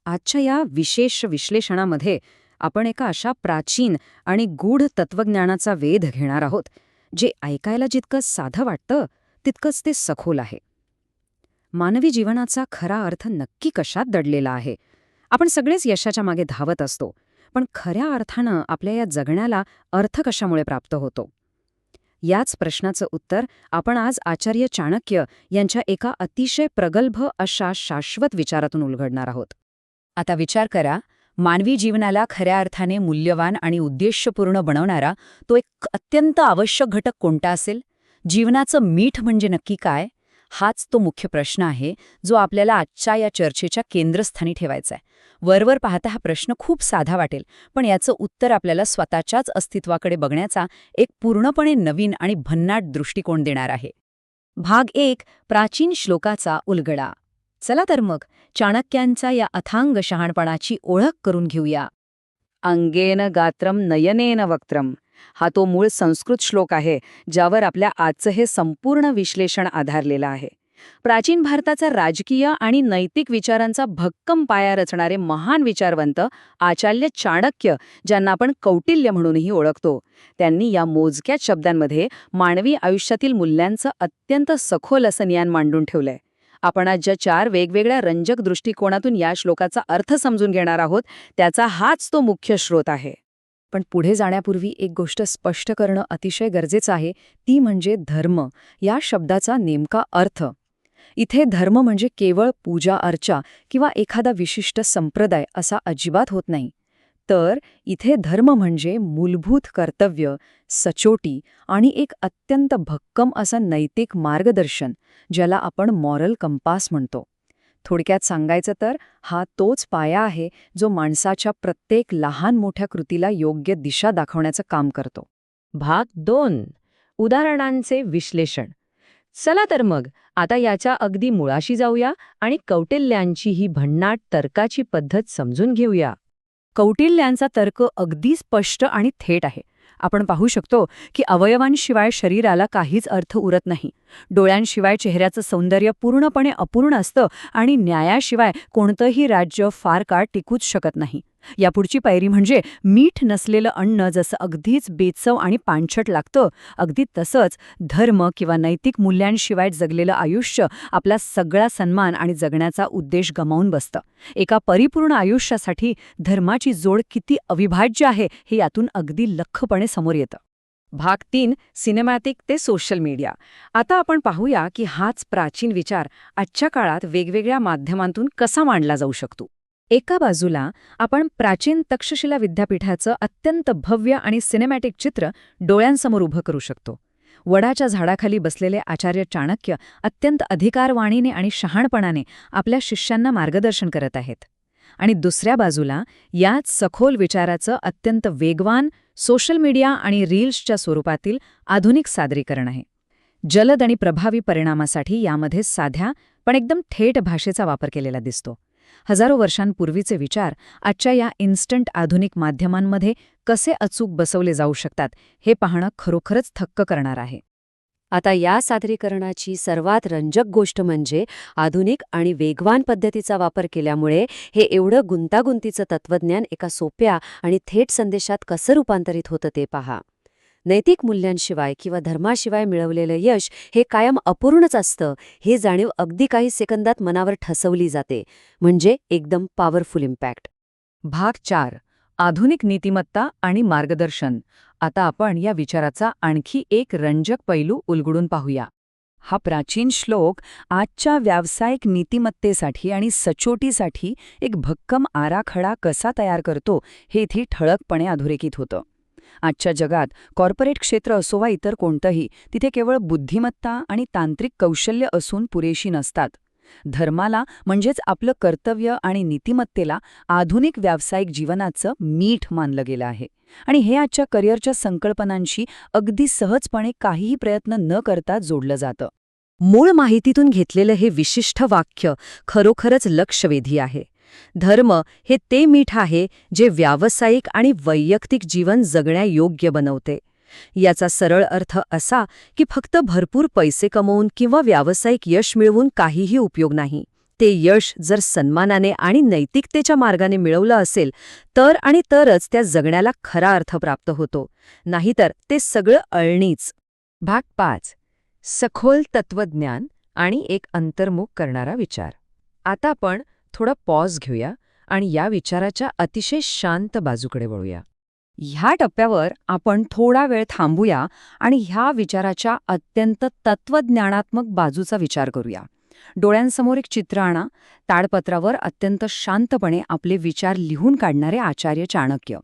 आजच्या या विशेष विश्लेषणामध्ये आपण एका अशा प्राचीन आणि गूढ तत्वज्ञानाचा वेध घेणार आहोत, जे ऐकायला जितकं साधं वाटतं तितकंच ते सखोल आहे. मानवी जीवनाचा खरा अर्थ नक्की कशात दडलेला आहे? आपण सगळेच यशाच्या मागे धावत असतो, पण खऱ्या अर्थानं आपल्या या जगण्याला अर्थ कशामुळे प्राप्त होतो? याच प्रश्नाचं उत्तर आपण आज आचार्य चाणक्य यांच्या एका अतिशय प्रगल्भ अशा शाश्वत विचारातून उलगडणार आहोत. आता विचार करा, मानवी जीवनाला खऱ्या अर्थाने मूल्यवान आणि उद्देशपूर्ण बनवणारा तो एक अत्यंत आवश्यक घटक कोणता असेल? जीवनाचं मीठ म्हणजे नक्की काय? हाच तो मुख्य प्रश्न आहे जो आपल्याला आजच्या या चर्चेच्या केंद्रस्थानी ठेवायचा आहे. वरवर पाहता हा प्रश्न खूप साधा वाटेल, पण याचं उत्तर आपल्याला स्वतःच्याच अस्तित्वाकडे बघण्याचा एक पूर्णपणे नवीन आणि भन्नाट दृष्टिकोन देणार आहे. भाग 1. प्राचीन श्लोकाचा उलगडा. चला तर मग चाणक्यांचा या अथांग शहाणपणाची ओळख करून घेऊया. अंगेन गात्रम नयनेन वक्त्रम हा तो मूळ संस्कृत श्लोक आहे, ज्यावर आपल्या आजचं हे संपूर्ण विश्लेषण आधारलेलं आहे. प्राचीन भारताचा राजकीय आणि नैतिक विचारांचा भक्कम पाया रचणारे महान विचारवंत आचार्य चाणक्य, ज्यांना आपण कौटिल्य म्हणूनही ओळखतो, त्यांनी या मोजक्याच शब्दांमध्ये मानवी आयुष्यातील मूल्यांचं अत्यंत सखोल असं ज्ञान मांडून ठेवलंय. आपण आज ज्या 4 वेगवेगळ्या रंजक दृष्टिकोनातून या श्लोकाचा अर्थ समजून घेणार आहोत, त्याचा हाच तो मुख्य स्रोत आहे. पण पुढे जाण्यापूर्वी एक गोष्ट स्पष्ट करणं अतिशय गरजेचं आहे, ती म्हणजे धर्म या शब्दाचा नेमका अर्थ. इथे धर्म म्हणजे केवळ पूजा अर्चा किंवा एखादा विशिष्ट संप्रदाय असा अजिबात होत नाही. तर इथे धर्म म्हणजे मूलभूत कर्तव्य, सचोटी आणि एक अत्यंत भक्कम असं नैतिक मार्गदर्शन, ज्याला आपण मॉरल कंपास म्हणतो. थोडक्यात सांगायचं तर हा तोच पाया आहे जो माणसाच्या प्रत्येक लहान मोठ्या कृतीला योग्य दिशा दाखवण्याचं काम करतो. भाग 2. उदाहरणांचे विश्लेषण. चला तर मग आता याच्या अगदी मुळाशी जाऊया आणि कौटिल्यांची ही भन्नाट तर्काची पद्धत समजून घेऊया. कौटिल्यांचा तर्क अगदी स्पष्ट आणि थेट आहे. आपण पाहू शकतो की अवयवांशिवाय शरीराला काहीच अर्थ उरत नाही. डोळ्यांशिवाय चेहऱ्याचं सौंदर्य पूर्णपणे अपूर्ण असतं आणि न्यायाशिवाय कोणतंही राज्य फार काळ टिकूच शकत नाही. यापुढची पायरी म्हणजे मीठ नसलेलं अन्न जसं अगदीच बेचव आणि पाणछट लागतं, अगदी तसंच धर्म किंवा नैतिक मूल्यांशिवाय जगलेलं आयुष्य आपला सगळा सन्मान आणि जगण्याचा उद्देश गमावून बसतं. एका परिपूर्ण आयुष्यासाठी धर्माची जोड किती अविभाज्य आहे हे यातून अगदी लख्खपणे समोर येतं. भाग 3. सिनेमॅटिक ते सोशल मीडिया. आता आपण पाहूया की हाच प्राचीन विचार आजच्या काळात वेगवेगळ्या माध्यमांतून कसा मांडला जाऊ शकतो. एका बाजूला आपण प्राचीन तक्षशिला विद्यापीठाचं अत्यंत भव्य आणि सिनेमॅटिक चित्र डोळ्यांसमोर उभं करू शकतो. वडाच्या झाडाखाली बसलेले आचार्य चाणक्य अत्यंत अधिकारवाणीने आणि शहाणपणाने आपल्या शिष्यांना मार्गदर्शन करत आहेत. आणि दुसऱ्या बाजूला याच सखोल विचाराचं अत्यंत वेगवान सोशल मीडिया आणि रील्सच्या स्वरूपातील आधुनिक सादरीकरण आहे. जलद आणि प्रभावी परिणामासाठी यामध्ये साध्या पण एकदम थेट भाषेचा वापर केलेला दिसतो. हजारो वर्षांपूर्वीचे विचार आजच्या या इन्स्टंट आधुनिक माध्यमांमध्ये कसे अचूक बसवले जाऊ शकतात हे पाहणं खरोखरच थक्क करणार आहे. आता या सादरीकरणाची सर्वात रंजक गोष्ट म्हणजे आधुनिक आणि वेगवान पद्धतीचा वापर केल्यामुळे हे एवढं गुंतागुंतीचं तत्वज्ञान एका सोप्या आणि थेट संदेशात कसं रूपांतरित होतं ते पहा. नैतिक मूल्यांशिवाय किंवा धर्माशिवाय मिळवलेलं यश हे कायम अपूर्णच असतं, हे जाणीव अगदी काही सेकंदात मनावर ठसवली जाते. म्हणजे एकदम पॉवरफुल इम्पॅक्ट. भाग 4. आधुनिक नीतिमत्ता आणि मार्गदर्शन. आता आपण या विचाराचा आणखी एक रंजक पैलू उलगडून पाहूया. हा प्राचीन श्लोक आजच्या व्यावसायिक नीतिमत्तेसाठी आणि सचोटीसाठी एक भक्कम आराखडा कसा तयार करतो हे इथे ठळकपणे अधोरेखित होतं. आजच्या जगात कॉर्पोरेट क्षेत्र असो वा इतर कोणतंही, तिथे केवळ बुद्धिमत्ता आणि तांत्रिक कौशल्य असून पुरेशी नसतात. धर्माला म्हणजेच आपलं कर्तव्य आणि नीतिमत्तेला आधुनिक व्यावसायिक जीवनाचं मीठ मानलं गेलं आहे. आणि हे आजच्या करिअरच्या संकल्पनांशी अगदी सहजपणे काहीही प्रयत्न न करता जोडलं जातं. मूळ माहितीतून घेतलेलं हे विशिष्ट वाक्य खरोखरच लक्षवेधी आहे. धर्म हे ते मीठ आहे जे व्यावसायिक आणि वैयक्तिक जीवन जगण्यायोग्य बनवते. याचा सरळ अर्थ असा की फक्त भरपूर पैसे कमवून किंवा व्यावसायिक यश मिळवून काहीही उपयोग नाही. ते यश जर सन्मानाने आणि नैतिकतेच्या मार्गाने मिळवलं असेल तर आणि तरच त्या जगण्याला खरा अर्थ प्राप्त होतो, नाहीतर ते सगळं अळणीच. भाग 5. सखोल तत्वज्ञान आणि एक अंतर्मुख करणारा विचार. आता आपण थोडा पॉज घेऊया आणि या विचाराच्या अतिशय शांत बाजूकडे वळूया. ह्या टप्प्यावर आपण थोडा वेळ थांबूया आणि ह्या विचाराच्या अत्यंत तत्वज्ञानात्मक बाजूचा विचार करूया. डोळ्यांसमोर एक चित्र आणा. ताडपत्रावर अत्यंत शांतपणे आपले विचार लिहून काढणारे आचार्य चाणक्य.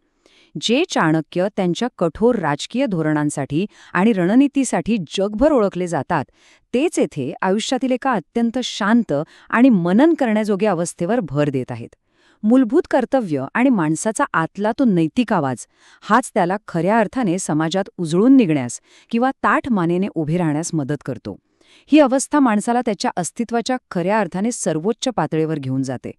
जे चाणक्य त्यांच्या कठोर राजकीय धोरणांसाठी आणि रणनीतीसाठी जगभर ओळखले जातात, तेच येथे आयुष्यातील एका अत्यंत शांत आणि मनन करण्याजोग्या अवस्थेवर भर देत आहेत. मूलभूत कर्तव्य आणि माणसाचा आतला तो नैतिक आवाज, हाच त्याला खऱ्या अर्थाने समाजात उजळून निघण्यास किंवा ताठ मानेने उभे राहण्यास मदत करतो. ही अवस्था माणसाला त्याच्या अस्तित्वाच्या खऱ्या अर्थाने सर्वोच्च पातळीवर घेऊन जाते.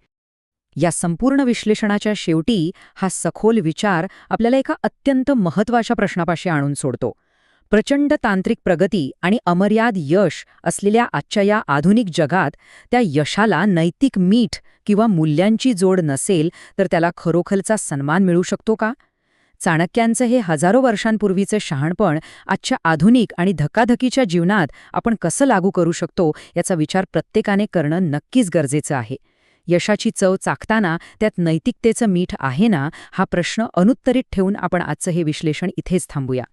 या संपूर्ण विश्लेषणाच्या शेवटी हा सखोल विचार आपल्याला एका अत्यंत महत्त्वाच्या प्रश्नापाशी आणून सोडतो. प्रचंड तांत्रिक प्रगती आणि अमर्याद यश असलेल्या आजच्या या आधुनिक जगात त्या यशाला नैतिक मीठ किंवा मूल्यांची जोड नसेल तर त्याला खरोखरचा सन्मान मिळू शकतो का? चाणक्यांचं हे हजारो वर्षांपूर्वीचं शहाणपण आजच्या आधुनिक आणि धकाधकीच्या जीवनात आपण कसं लागू करू शकतो याचा विचार प्रत्येकाने करणं नक्कीच गरजेचं आहे. यशाची चव चाखताना त्यात नैतिकतेचं मीठ आहे ना, हा प्रश्न अनुत्तरित ठेवून आपण आजचं हे विश्लेषण इथेच थांबूया.